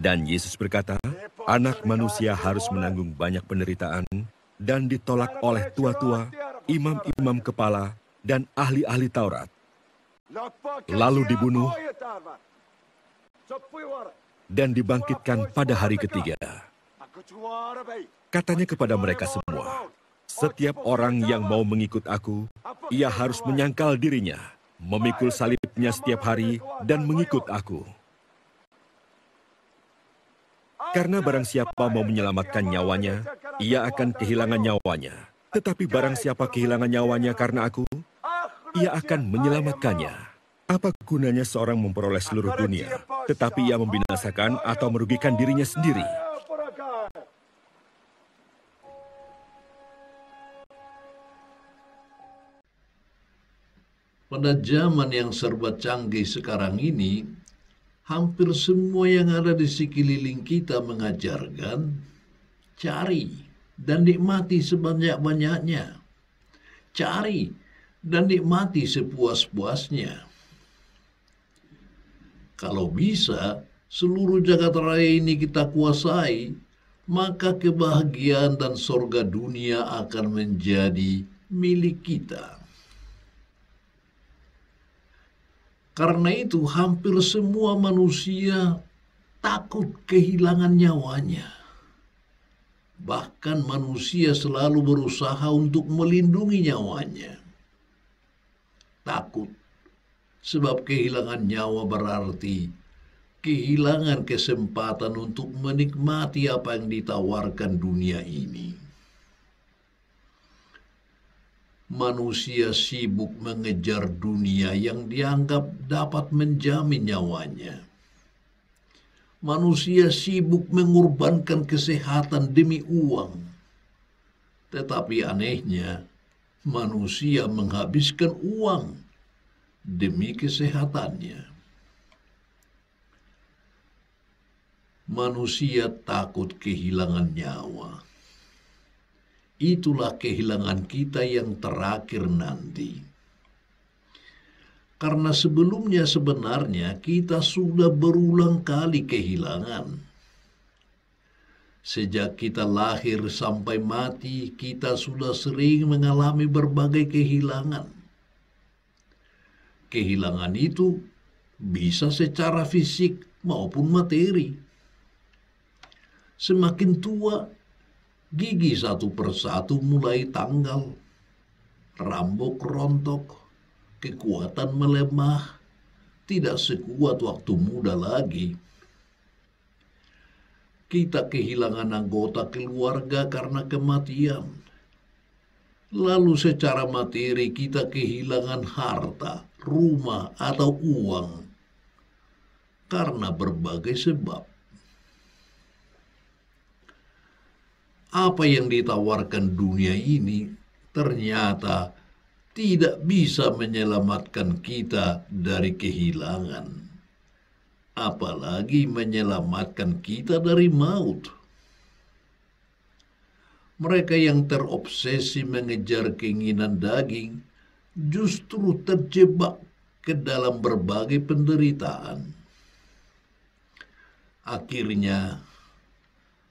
Dan Yesus berkata, Anak Manusia harus menanggung banyak penderitaan dan ditolak oleh tua-tua, imam-imam kepala, dan ahli-ahli Taurat. Lalu dibunuh dan dibangkitkan pada hari ketiga. Katanya kepada mereka semua, setiap orang yang mau mengikut aku, ia harus menyangkal dirinya, memikul salibnya setiap hari, dan mengikut aku. Karena barang siapa mau menyelamatkan nyawanya, ia akan kehilangan nyawanya. Tetapi barang siapa kehilangan nyawanya karena aku, ia akan menyelamatkannya. Apa gunanya seorang memperoleh seluruh dunia, tetapi ia membinasakan atau merugikan dirinya sendiri? Pada zaman yang serba canggih sekarang ini, hampir semua yang ada di sekeliling kita mengajarkan, cari dan nikmati sebanyak-banyaknya. Cari dan nikmati sepuas-puasnya. Kalau bisa, seluruh jagat raya ini kita kuasai, maka kebahagiaan dan sorga dunia akan menjadi milik kita. Karena itu hampir semua manusia takut kehilangan nyawanya. Bahkan manusia selalu berusaha untuk melindungi nyawanya. Takut, sebab kehilangan nyawa berarti kehilangan kesempatan untuk menikmati apa yang ditawarkan dunia ini. Manusia sibuk mengejar dunia yang dianggap dapat menjamin nyawanya. Manusia sibuk mengorbankan kesehatan demi uang. Tetapi anehnya, manusia menghabiskan uang demi kesehatannya. Manusia takut kehilangan nyawa. Itulah kehilangan kita yang terakhir nanti. Karena sebelumnya sebenarnya kita sudah berulang kali kehilangan. Sejak kita lahir sampai mati, kita sudah sering mengalami berbagai kehilangan. Kehilangan itu bisa secara fisik maupun materi. Semakin tua, gigi satu persatu mulai tanggal, rambut rontok, kekuatan melemah, tidak sekuat waktu muda lagi. Kita kehilangan anggota keluarga karena kematian. Lalu secara materi kita kehilangan harta, rumah, atau uang karena berbagai sebab. Apa yang ditawarkan dunia ini ternyata tidak bisa menyelamatkan kita dari kehilangan, apalagi menyelamatkan kita dari maut. Mereka yang terobsesi mengejar keinginan daging justru terjebak ke dalam berbagai penderitaan. Akhirnya,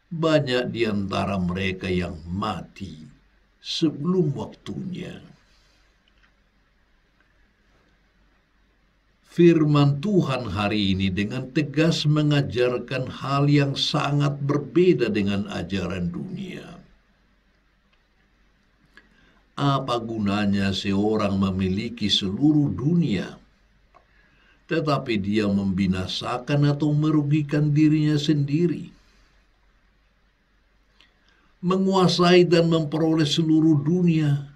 banyak di antara mereka yang mati sebelum waktunya. Firman Tuhan hari ini dengan tegas mengajarkan hal yang sangat berbeda dengan ajaran dunia. Apa gunanya seorang memiliki seluruh dunia, tetapi dia membinasakan atau merugikan dirinya sendiri? Menguasai dan memperoleh seluruh dunia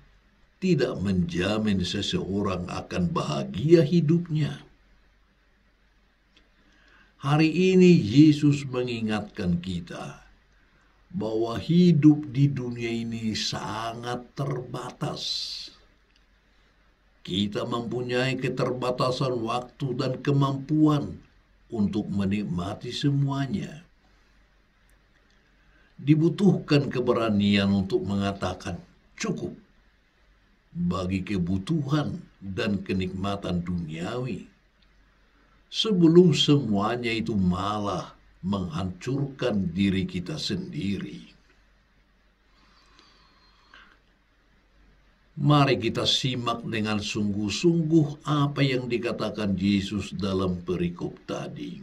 tidak menjamin seseorang akan bahagia hidupnya. Hari ini Yesus mengingatkan kita bahwa hidup di dunia ini sangat terbatas. Kita mempunyai keterbatasan waktu dan kemampuan untuk menikmati semuanya. Dibutuhkan keberanian untuk mengatakan cukup bagi kebutuhan dan kenikmatan duniawi, sebelum semuanya itu malah menghancurkan diri kita sendiri. Mari kita simak dengan sungguh-sungguh apa yang dikatakan Yesus dalam perikop tadi.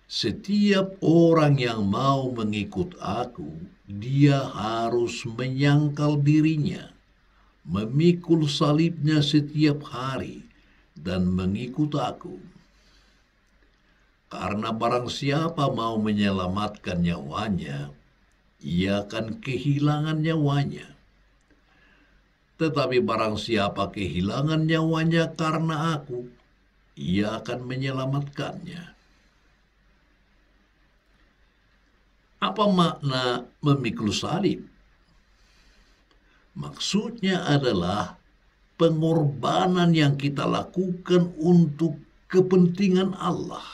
Setiap orang yang mau mengikut aku, dia harus menyangkal dirinya, memikul salibnya setiap hari, dan mengikut aku. Karena barang siapa mau menyelamatkan nyawanya, ia akan kehilangan nyawanya. Tetapi barang siapa kehilangan nyawanya karena aku, ia akan menyelamatkannya. Apa makna memikul salib? Maksudnya adalah pengorbanan yang kita lakukan untuk kepentingan Allah.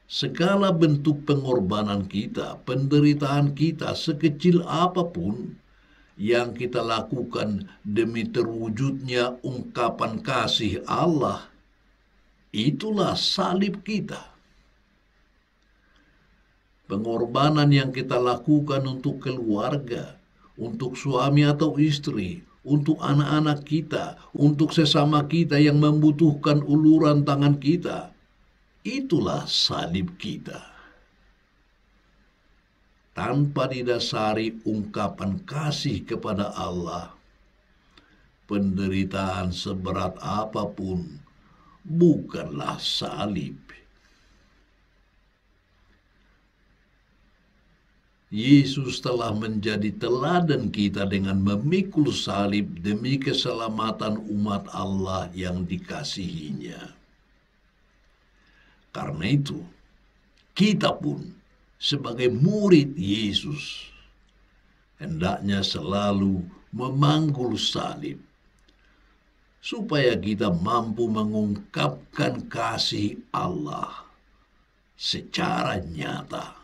Segala bentuk pengorbanan kita, penderitaan kita, sekecil apapun, yang kita lakukan demi terwujudnya ungkapan kasih Allah, itulah salib kita. Pengorbanan yang kita lakukan untuk keluarga, untuk suami atau istri, untuk anak-anak kita, untuk sesama kita yang membutuhkan uluran tangan kita, itulah salib kita. Tanpa didasari ungkapan kasih kepada Allah, penderitaan seberat apapun bukanlah salib. Yesus telah menjadi teladan kita dengan memikul salib demi keselamatan umat Allah yang dikasihinya. Karena itu, kita pun sebagai murid Yesus hendaknya selalu memanggul salib supaya kita mampu mengungkapkan kasih Allah secara nyata.